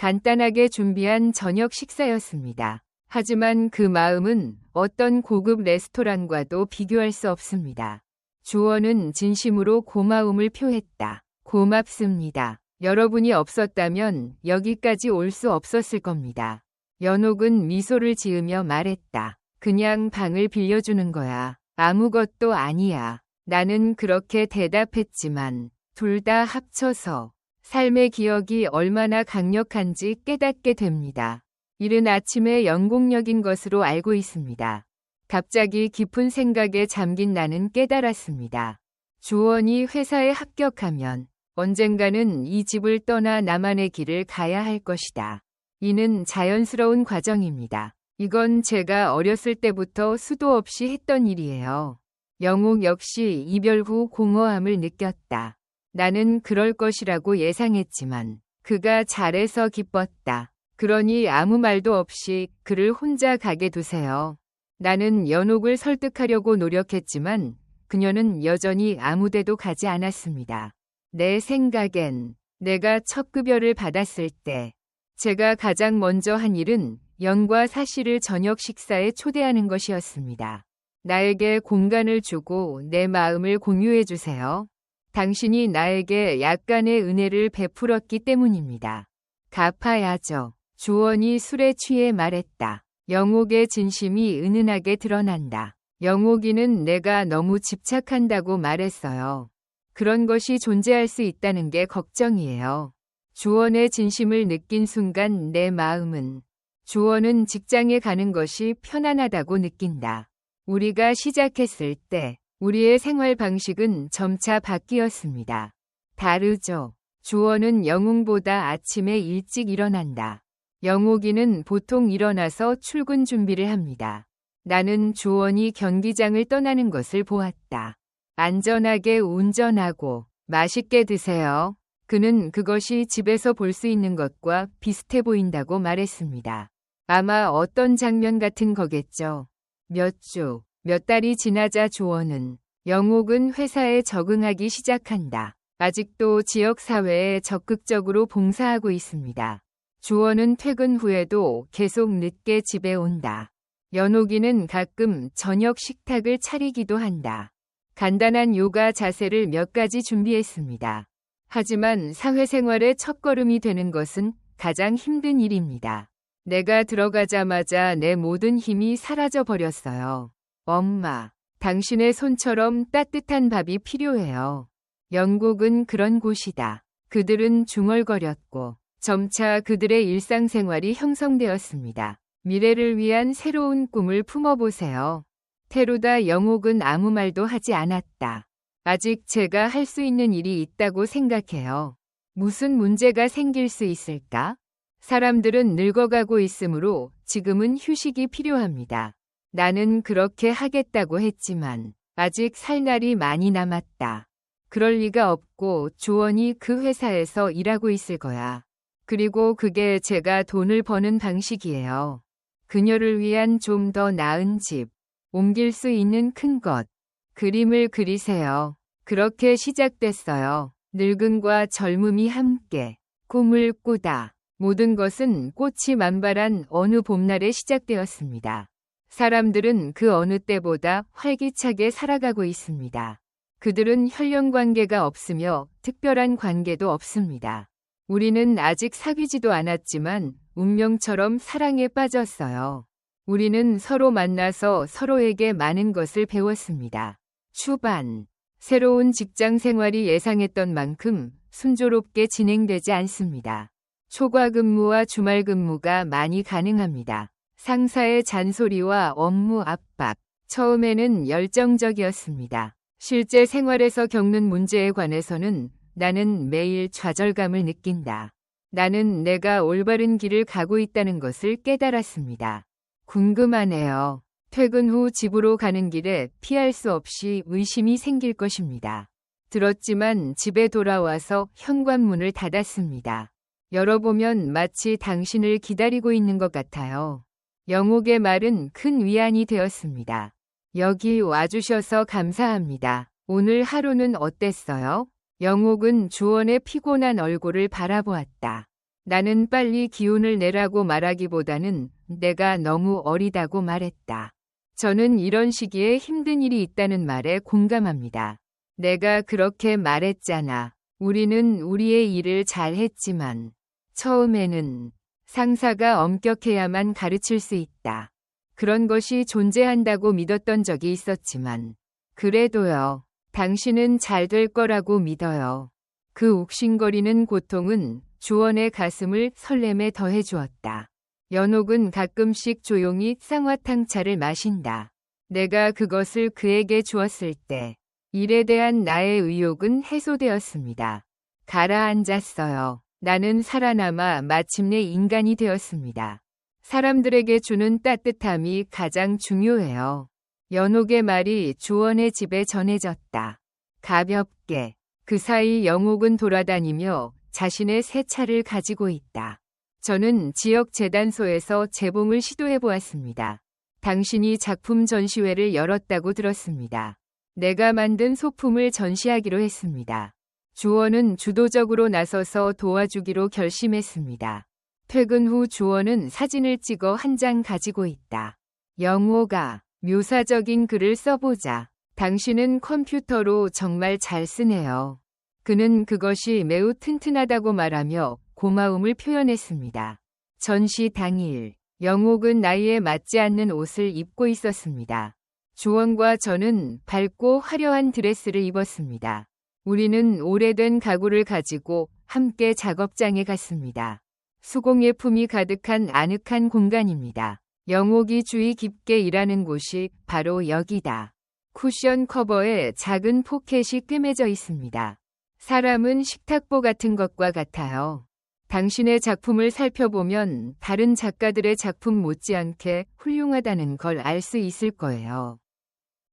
간단하게 준비한 저녁 식사였습니다. 하지만 그 마음은 어떤 고급 레스토랑과도 비교할 수 없습니다. 주원은 진심으로 고마움을 표했다. 고맙습니다. 여러분이 없었다면 여기까지 올 수 없었을 겁니다. 연옥은 미소를 지으며 말했다. 그냥 방을 빌려주는 거야. 아무것도 아니야. 나는 그렇게 대답했지만 둘 다 합쳐서 삶의 기억이 얼마나 강력한지 깨닫게 됩니다. 이른 아침에 영공역인 것으로 알고 있습니다. 갑자기 깊은 생각에 잠긴 나는 깨달았습니다. 주원이 회사에 합격하면 언젠가는 이 집을 떠나 나만의 길을 가야 할 것이다. 이는 자연스러운 과정입니다. 이건 제가 어렸을 때부터 수도 없이 했던 일이에요. 영옥 역시 이별 후 공허함을 느꼈다. 나는 그럴 것이라고 예상했지만 그가 잘해서 기뻤다. 그러니 아무 말도 없이 그를 혼자 가게 두세요. 나는 연옥을 설득하려고 노력했지만 그녀는 여전히 아무데도 가지 않았습니다. 내 생각엔 내가 첫 급여를 받았을 때 제가 가장 먼저 한 일은 영과 사씨를 저녁 식사에 초대하는 것이었습니다. 나에게 공간을 주고 내 마음을 공유해 주세요. 당신이 나에게 약간의 은혜를 베풀었기 때문입니다. 갚아야죠. 주원이 술에 취해 말했다. 영옥의 진심이 은은하게 드러난다. 영옥이는 내가 너무 집착한다고 말했어요. 그런 것이 존재할 수 있다는 게 걱정이에요. 주원의 진심을 느낀 순간 내 마음은 주원은 직장에 가는 것이 편안하다고 느낀다. 우리가 시작했을 때 우리의 생활 방식은 점차 바뀌었습니다. 다르죠. 주원은 영웅보다 아침에 일찍 일어난다. 영옥이는 보통 일어나서 출근 준비를 합니다. 나는 주원이 경기장을 떠나는 것을 보았다. 안전하게 운전하고 맛있게 드세요. 그는 그것이 집에서 볼 수 있는 것과 비슷해 보인다고 말했습니다. 아마 어떤 장면 같은 거겠죠. 몇 달이 지나자 주원은 영옥은 회사에 적응하기 시작한다. 아직도 지역사회에 적극적으로 봉사하고 있습니다. 주원은 퇴근 후에도 계속 늦게 집에 온다. 연옥이는 가끔 저녁 식탁을 차리기도 한다. 간단한 요가 자세를 몇 가지 준비했습니다. 하지만 사회생활의 첫걸음이 되는 것은 가장 힘든 일입니다. 내가 들어가자마자 내 모든 힘이 사라져 버렸어요. 엄마, 당신의 손처럼 따뜻한 밥이 필요해요. 영국은 그런 곳이다. 그들은 중얼거렸고 점차 그들의 일상생활이 형성되었습니다. 미래를 위한 새로운 꿈을 품어보세요. 테루다 영옥은 아무 말도 하지 않았다. 아직 제가 할 수 있는 일이 있다고 생각해요. 무슨 문제가 생길 수 있을까? 사람들은 늙어가고 있으므로 지금은 휴식이 필요합니다. 나는 그렇게 하겠다고 했지만 아직 살 날이 많이 남았다. 그럴 리가 없고 주원이 그 회사에서 일하고 있을 거야. 그리고 그게 제가 돈을 버는 방식이에요. 그녀를 위한 좀 더 나은 집, 옮길 수 있는 큰 것, 그림을 그리세요. 그렇게 시작됐어요. 늙음과 젊음이 함께 꿈을 꾸다. 모든 것은 꽃이 만발한 어느 봄날에 시작되었습니다. 사람들은 그 어느 때보다 활기차게 살아가고 있습니다. 그들은 혈연 관계가 없으며 특별한 관계도 없습니다. 우리는 아직 사귀지도 않았지만 운명처럼 사랑에 빠졌어요. 우리는 서로 만나서 서로에게 많은 것을 배웠습니다. 초반, 새로운 직장 생활이 예상했던 만큼 순조롭게 진행되지 않습니다. 초과 근무와 주말 근무가 많이 가능합니다. 상사의 잔소리와 업무 압박, 처음에는 열정적이었습니다. 실제 생활에서 겪는 문제에 관해서는 나는 매일 좌절감을 느낀다. 나는 내가 올바른 길을 가고 있다는 것을 깨달았습니다. 궁금하네요. 퇴근 후 집으로 가는 길에 피할 수 없이 의심이 생길 것입니다. 들었지만 집에 돌아와서 현관문을 닫았습니다. 열어보면 마치 당신을 기다리고 있는 것 같아요. 영옥의 말은 큰 위안이 되었습니다. 여기 와주셔서 감사합니다. 오늘 하루는 어땠어요? 영옥은 주원의 피곤한 얼굴을 바라보았다. 나는 빨리 기운을 내라고 말하기보다는 내가 너무 어리다고 말했다. 저는 이런 시기에 힘든 일이 있다는 말에 공감합니다. 내가 그렇게 말했잖아. 우리는 우리의 일을 잘 했지만 처음에는 상사가 엄격해야만 가르칠 수 있다. 그런 것이 존재한다고 믿었던 적이 있었지만 그래도요. 당신은 잘 될 거라고 믿어요. 그 욱신거리는 고통은 주원의 가슴을 설렘에 더해 주었다. 연옥은 가끔씩 조용히 쌍화탕차를 마신다. 내가 그것을 그에게 주었을 때 일에 대한 나의 의욕은 해소되었습니다. 가라앉았어요. 나는 살아남아 마침내 인간이 되었습니다. 사람들에게 주는 따뜻함이 가장 중요해요. 연옥의 말이 주원의 집에 전해졌다. 가볍게. 그 사이 영옥은 돌아다니며 자신의 새 차를 가지고 있다. 저는 지역 재단소에서 재봉을 시도해 보았습니다. 당신이 작품 전시회를 열었다고 들었습니다. 내가 만든 소품을 전시하기로 했습니다. 주원은 주도적으로 나서서 도와주기로 결심했습니다. 퇴근 후 주원은 사진을 찍어 한 장 가지고 있다. 영호가 묘사적인 글을 써보자. 당신은 컴퓨터로 정말 잘 쓰네요. 그는 그것이 매우 튼튼하다고 말하며 고마움을 표현했습니다. 전시 당일, 영옥은 나이에 맞지 않는 옷을 입고 있었습니다. 주원과 저는 밝고 화려한 드레스를 입었습니다. 우리는 오래된 가구를 가지고 함께 작업장에 갔습니다. 수공예품이 가득한 아늑한 공간입니다. 영옥이 주의 깊게 일하는 곳이 바로 여기다. 쿠션 커버에 작은 포켓이 꿰매져 있습니다. 사람은 식탁보 같은 것과 같아요. 당신의 작품을 살펴보면 다른 작가들의 작품 못지않게 훌륭하다는 걸 알 수 있을 거예요.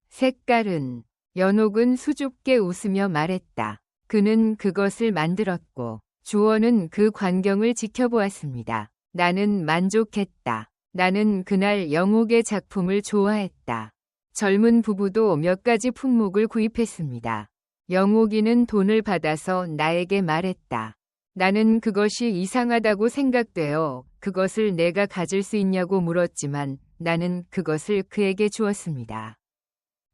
색깔은 연옥은 수줍게 웃으며 말했다. 그는 그것을 만들었고 주원은 그 광경을 지켜보았습니다. 나는 만족했다. 나는 그날 영옥의 작품을 좋아했다. 젊은 부부도 몇 가지 품목을 구입했습니다. 영옥이는 돈을 받아서 나에게 말했다. 나는 그것이 이상하다고 생각되어 그것을 내가 가질 수 있냐고 물었지만 나는 그것을 그에게 주었습니다.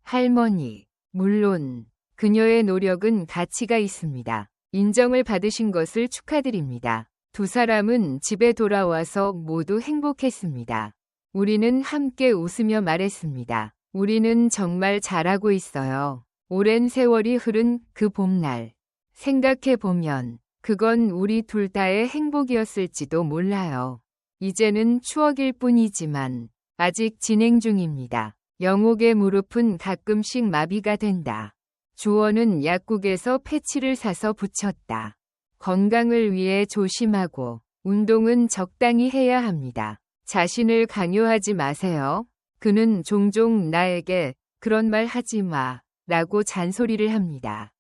할머니, 물론 그녀의 노력은 가치가 있습니다. 인정을 받으신 것을 축하드립니다. 두 사람은 집에 돌아와서 모두 행복했습니다. 우리는 함께 웃으며 말했습니다. 우리는 정말 잘하고 있어요. 오랜 세월이 흐른 그 봄날. 생각해보면 그건 우리 둘 다의 행복이었을지도 몰라요. 이제는 추억일 뿐이지만 아직 진행 중입니다. 영옥의 무릎은 가끔씩 마비가 된다. 주원은 약국에서 패치를 사서 붙였다. 건강을 위해 조심하고 운동은 적당히 해야 합니다. 자신을 강요하지 마세요. 그는 종종 나에게 그런 말 하지 마 라고 잔소리를 합니다.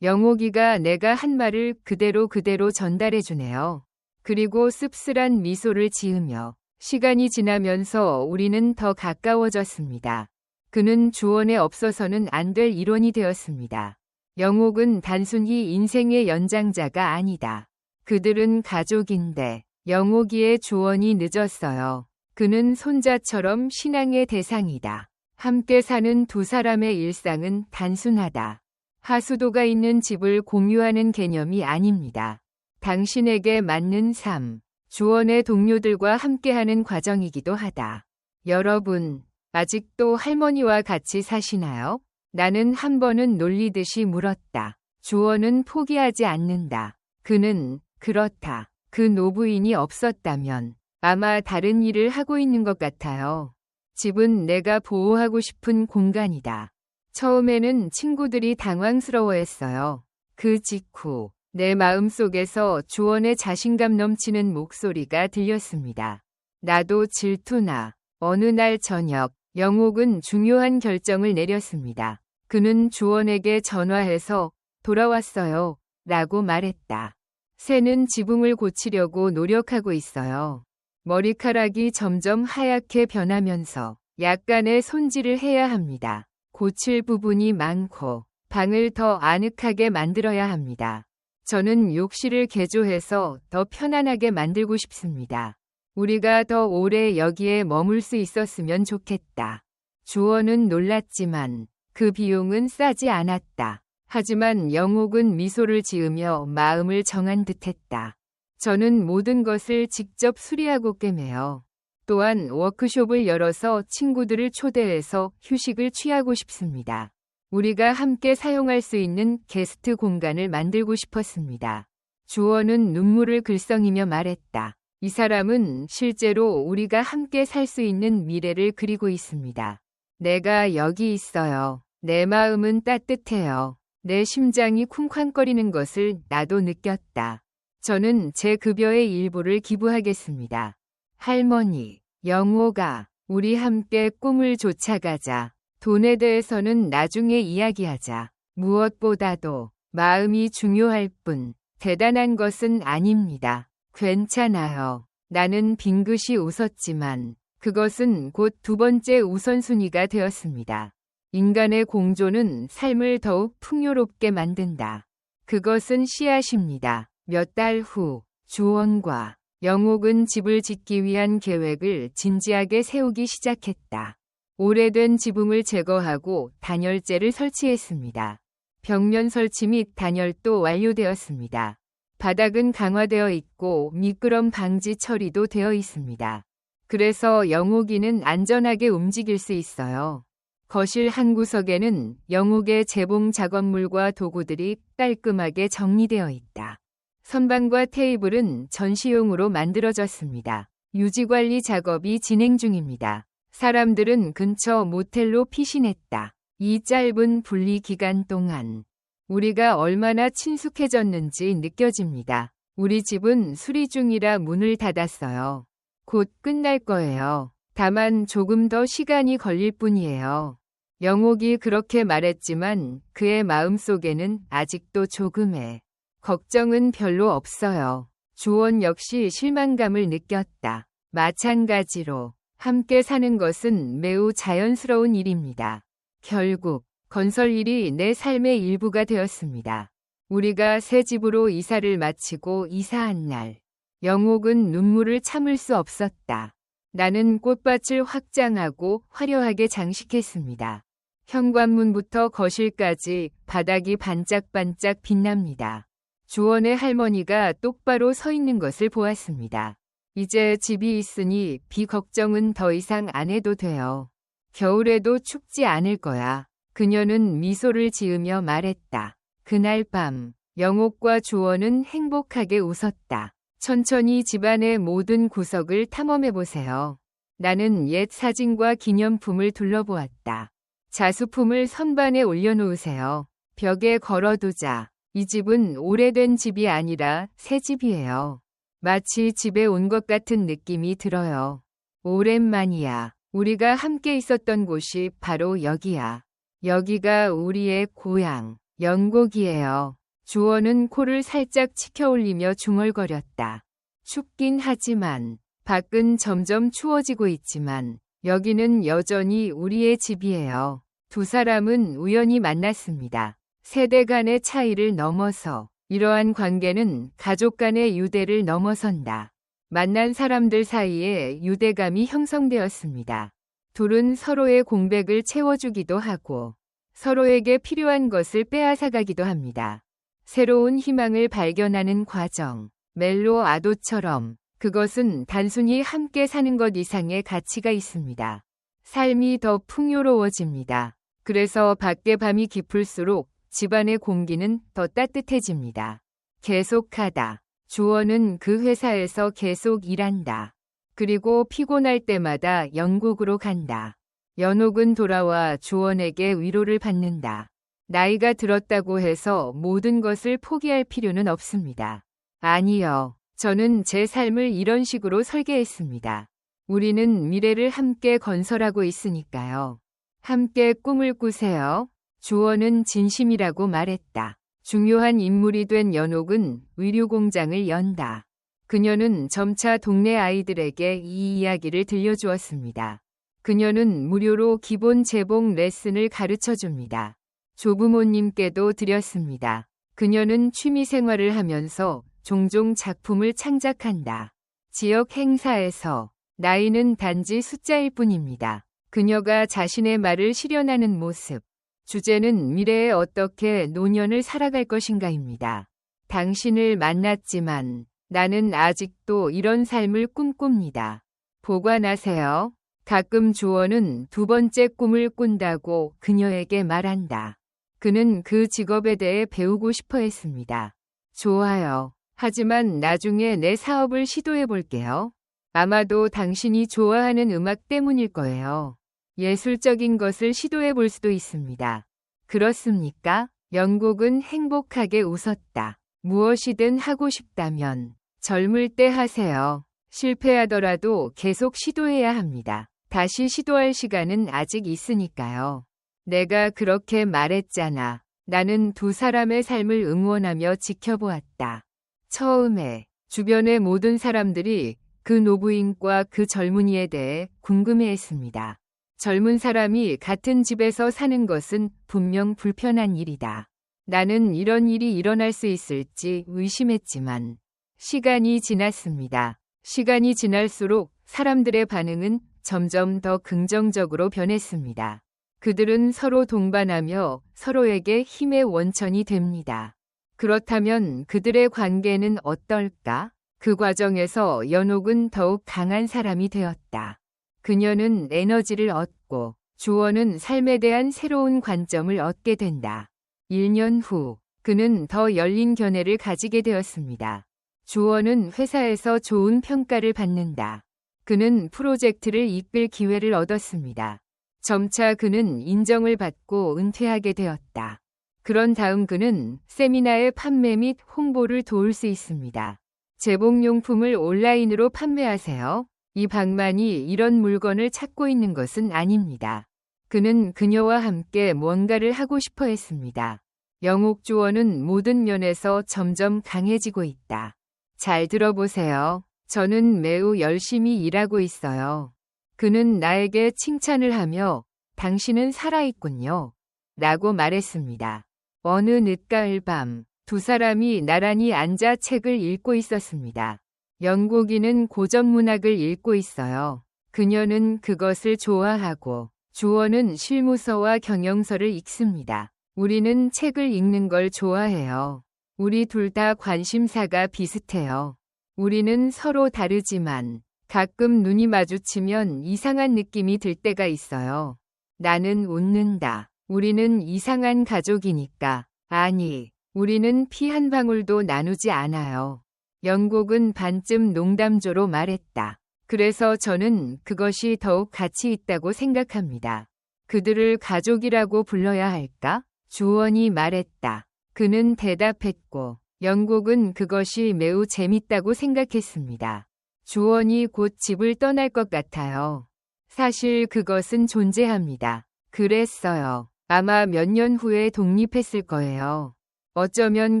영옥이가 내가 한 말을 그대로 전달해 주네요. 그리고 씁쓸한 미소를 지으며 시간이 지나면서 우리는 더 가까워졌습니다. 그는 주원에 없어서는 안 될 일원이 되었습니다. 영옥은 단순히 인생의 연장자가 아니다. 그들은 가족인데 영옥이의 주원이 늦었어요. 그는 손자처럼 신앙의 대상이다. 함께 사는 두 사람의 일상은 단순하다. 하수도가 있는 집을 공유하는 개념이 아닙니다. 당신에게 맞는 삶, 주원의 동료들과 함께하는 과정이기도 하다. 여러분, 아직도 할머니와 같이 사시나요? 나는 한 번은 놀리듯이 물었다. 주원은 포기하지 않는다. 그는 그렇다. 그 노부인이 없었다면 아마 다른 일을 하고 있는 것 같아요. 집은 내가 보호하고 싶은 공간이다. 처음에는 친구들이 당황스러워했어요. 그 직후 내 마음속에서 주원의 자신감 넘치는 목소리가 들렸습니다. 나도 질투나. 어느 날 저녁, 영옥은 중요한 결정을 내렸습니다. 그는 주원에게 전화해서 돌아왔어요. 라고 말했다. 새는 지붕을 고치려고 노력하고 있어요. 머리카락이 점점 하얗게 변하면서 약간의 손질을 해야 합니다. 고칠 부분이 많고 방을 더 아늑하게 만들어야 합니다. 저는 욕실을 개조해서 더 편안하게 만들고 싶습니다. 우리가 더 오래 여기에 머물 수 있었으면 좋겠다. 주원은 놀랐지만 그 비용은 싸지 않았다. 하지만 영옥은 미소를 지으며 마음을 정한 듯했다. 저는 모든 것을 직접 수리하고 꿰매요. 또한 워크숍을 열어서 친구들을 초대해서 휴식을 취하고 싶습니다. 우리가 함께 사용할 수 있는 게스트 공간을 만들고 싶었습니다. 주원은 눈물을 글썽이며 말했다. 이 사람은 실제로 우리가 함께 살 수 있는 미래를 그리고 있습니다. 내가 여기 있어요. 내 마음은 따뜻해요. 내 심장이 쿵쾅거리는 것을 나도 느꼈다. 저는 제 급여의 일부를 기부하겠습니다. 할머니, 영호가, 우리 함께 꿈을 쫓아가자. 돈에 대해서는 나중에 이야기하자. 무엇보다도 마음이 중요할 뿐 대단한 것은 아닙니다. 괜찮아요. 나는 빙긋이 웃었지만 그것은 곧 두 번째 우선순위가 되었습니다. 인간의 공존은 삶을 더욱 풍요롭게 만든다. 그것은 씨앗입니다. 몇 달 후 주원과 영옥은 집을 짓기 위한 계획을 진지하게 세우기 시작했다. 오래된 지붕을 제거하고 단열재를 설치했습니다. 벽면 설치 및 단열도 완료되었습니다. 바닥은 강화되어 있고 미끄럼 방지 처리도 되어 있습니다. 그래서 영옥이는 안전하게 움직일 수 있어요. 거실 한 구석에는 영옥의 재봉 작업물과 도구들이 깔끔하게 정리되어 있다. 선반과 테이블은 전시용으로 만들어졌습니다. 유지관리 작업이 진행 중입니다. 사람들은 근처 모텔로 피신했다. 이 짧은 분리 기간 동안 우리가 얼마나 친숙해졌는지 느껴집니다. 우리 집은 수리 중이라 문을 닫았어요. 곧 끝날 거예요. 다만 조금 더 시간이 걸릴 뿐이에요. 영옥이 그렇게 말했지만 그의 마음속에는 아직도 조금의 걱정은 별로 없어요. 주원 역시 실망감을 느꼈다. 마찬가지로 함께 사는 것은 매우 자연스러운 일입니다. 결국 건설 일이 내 삶의 일부가 되었습니다. 우리가 새 집으로 이사를 마치고 이사한 날, 영옥은 눈물을 참을 수 없었다. 나는 꽃밭을 확장하고 화려하게 장식했습니다. 현관문부터 거실까지 바닥이 반짝반짝 빛납니다. 주원의 할머니가 똑바로 서 있는 것을 보았습니다. 이제 집이 있으니 비 걱정은 더 이상 안 해도 돼요. 겨울에도 춥지 않을 거야. 그녀는 미소를 지으며 말했다. 그날 밤, 영옥과 주원은 행복하게 웃었다. 천천히 집안의 모든 구석을 탐험해보세요. 나는 옛 사진과 기념품을 둘러보았다. 자수품을 선반에 올려놓으세요. 벽에 걸어두자. 이 집은 오래된 집이 아니라 새 집이에요. 마치 집에 온 것 같은 느낌이 들어요. 오랜만이야. 우리가 함께 있었던 곳이 바로 여기야. 여기가 우리의 고향, 영곡이에요. 주원은 코를 살짝 치켜올리며 중얼거렸다. 춥긴 하지만 밖은 점점 추워지고 있지만 여기는 여전히 우리의 집이에요. 두 사람은 우연히 만났습니다. 세대 간의 차이를 넘어서 이러한 관계는 가족 간의 유대를 넘어선다. 만난 사람들 사이에 유대감이 형성되었습니다. 둘은 서로의 공백을 채워주기도 하고 서로에게 필요한 것을 빼앗아가기도 합니다. 새로운 희망을 발견하는 과정, 멜로 아도처럼 그것은 단순히 함께 사는 것 이상의 가치가 있습니다. 삶이 더 풍요로워집니다. 그래서 밖의 밤이 깊을수록 집안의 공기는 더 따뜻해집니다. 계속하다. 주원은 그 회사에서 계속 일한다. 그리고 피곤할 때마다 영국으로 간다. 연옥은 돌아와 주원에게 위로를 받는다. 나이가 들었다고 해서 모든 것을 포기할 필요는 없습니다. 아니요. 저는 제 삶을 이런 식으로 설계했습니다. 우리는 미래를 함께 건설하고 있으니까요. 함께 꿈을 꾸세요. 주원은 진심이라고 말했다. 중요한 인물이 된 연옥은 의류공장을 연다. 그녀는 점차 동네 아이들에게 이 이야기를 들려주었습니다. 그녀는 무료로 기본 재봉 레슨을 가르쳐줍니다. 조부모님께도 드렸습니다. 그녀는 취미 생활을 하면서 종종 작품을 창작한다. 지역 행사에서 나이는 단지 숫자일 뿐입니다. 그녀가 자신의 말을 실현하는 모습. 주제는 미래에 어떻게 노년을 살아갈 것인가입니다. 당신을 만났지만 나는 아직도 이런 삶을 꿈꿉니다. 보관하세요. 가끔 주원은 두 번째 꿈을 꾼다고 그녀에게 말한다. 그는 그 직업에 대해 배우고 싶어 했습니다. 좋아요. 하지만 나중에 내 사업을 시도해 볼게요. 아마도 당신이 좋아하는 음악 때문일 거예요. 예술적인 것을 시도해 볼 수도 있습니다. 그렇습니까? 영국은 행복하게 웃었다. 무엇이든 하고 싶다면 젊을 때 하세요. 실패하더라도 계속 시도해야 합니다. 다시 시도할 시간은 아직 있으니까요. 내가 그렇게 말했잖아. 나는 두 사람의 삶을 응원하며 지켜보았다. 처음에 주변의 모든 사람들이 그 노부인과 그 젊은이에 대해 궁금해했습니다. 젊은 사람이 같은 집에서 사는 것은 분명 불편한 일이다. 나는 이런 일이 일어날 수 있을지 의심했지만 시간이 지났습니다. 시간이 지날수록 사람들의 반응은 점점 더 긍정적으로 변했습니다. 그들은 서로 동반하며 서로에게 힘의 원천이 됩니다. 그렇다면 그들의 관계는 어떨까? 그 과정에서 연옥은 더욱 강한 사람이 되었다. 그녀는 에너지를 얻고 주원은 삶에 대한 새로운 관점을 얻게 된다. 1년 후 그는 더 열린 견해를 가지게 되었습니다. 주원은 회사에서 좋은 평가를 받는다. 그는 프로젝트를 이끌 기회를 얻었습니다. 점차 그는 인정을 받고 은퇴하게 되었다. 그런 다음 그는 세미나의 판매 및 홍보를 도울 수 있습니다. 제복용품을 온라인으로 판매하세요. 이 방만이 이런 물건을 찾고 있는 것은 아닙니다. 그는 그녀와 함께 뭔가를 하고 싶어 했습니다. 영옥주원은 모든 면에서 점점 강해지고 있다. 잘 들어보세요. 저는 매우 열심히 일하고 있어요. 그는 나에게 칭찬을 하며 당신은 살아있군요. 라고 말했습니다. 어느 늦가을 밤, 두 사람이 나란히 앉아 책을 읽고 있었습니다. 영국인은 고전 문학을 읽고 있어요. 그녀는 그것을 좋아하고 주원은 실무서와 경영서를 읽습니다. 우리는 책을 읽는 걸 좋아해요. 우리 둘 다 관심사가 비슷해요. 우리는 서로 다르지만 가끔 눈이 마주치면 이상한 느낌이 들 때가 있어요. 나는 웃는다. 우리는 이상한 가족이니까. 아니, 우리는 피 한 방울도 나누지 않아요. 영국은 반쯤 농담조로 말했다. 그래서 저는 그것이 더욱 가치 있다고 생각합니다. 그들을 가족이라고 불러야 할까? 주원이 말했다. 그는 대답했고, 영국은 그것이 매우 재밌다고 생각했습니다. 주원이 곧 집을 떠날 것 같아요. 사실 그것은 존재합니다. 그랬어요. 아마 몇 년 후에 독립했을 거예요. 어쩌면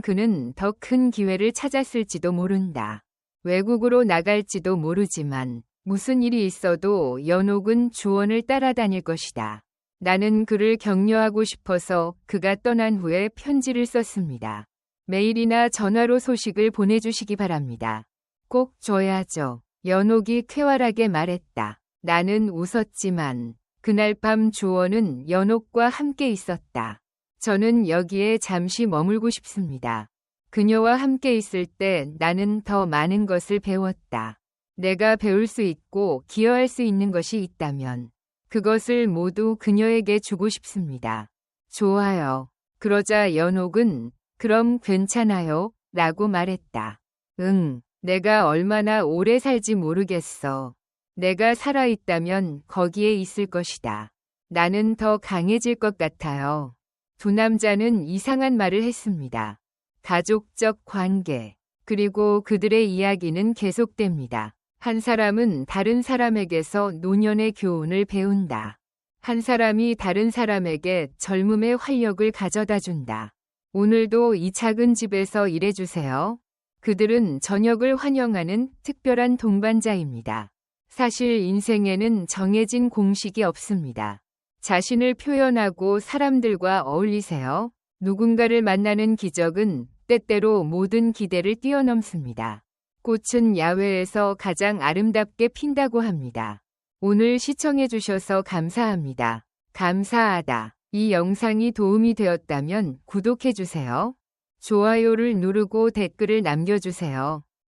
그는 더 큰 기회를 찾았을지도 모른다. 외국으로 나갈지도 모르지만 무슨 일이 있어도 연옥은 주원을 따라다닐 것이다. 나는 그를 격려하고 싶어서 그가 떠난 후에 편지를 썼습니다. 메일이나 전화로 소식을 보내주시기 바랍니다. 꼭 줘야죠. 연옥이 쾌활하게 말했다. 나는 웃었지만 그날 밤 주원은 연옥과 함께 있었다. 저는 여기에 잠시 머물고 싶습니다. 그녀와 함께 있을 때 나는 더 많은 것을 배웠다. 내가 배울 수 있고 기여할 수 있는 것이 있다면 그것을 모두 그녀에게 주고 싶습니다. 좋아요. 그러자 연옥은 그럼 괜찮아요? 라고 말했다. 응, 내가 얼마나 오래 살지 모르겠어. 내가 살아있다면 거기에 있을 것이다. 나는 더 강해질 것 같아요. 두 남자는 이상한 말을 했습니다. 가족적 관계, 그리고 그들의 이야기는 계속됩니다. 한 사람은 다른 사람에게서 노년의 교훈을 배운다. 한 사람이 다른 사람에게 젊음의 활력을 가져다 준다. 오늘도 이 작은 집에서 일해주세요. 그들은 저녁을 환영하는 특별한 동반자입니다. 사실 인생에는 정해진 공식이 없습니다. 자신을 표현하고 사람들과 어울리세요. 누군가를 만나는 기적은 때때로 모든 기대를 뛰어넘습니다. 꽃은 야외에서 가장 아름답게 핀다고 합니다. 오늘 시청해주셔서 감사합니다. 감사하다. 이 영상이 도움이 되었다면 구독해주세요. 좋아요를 누르고 댓글을 남겨주세요.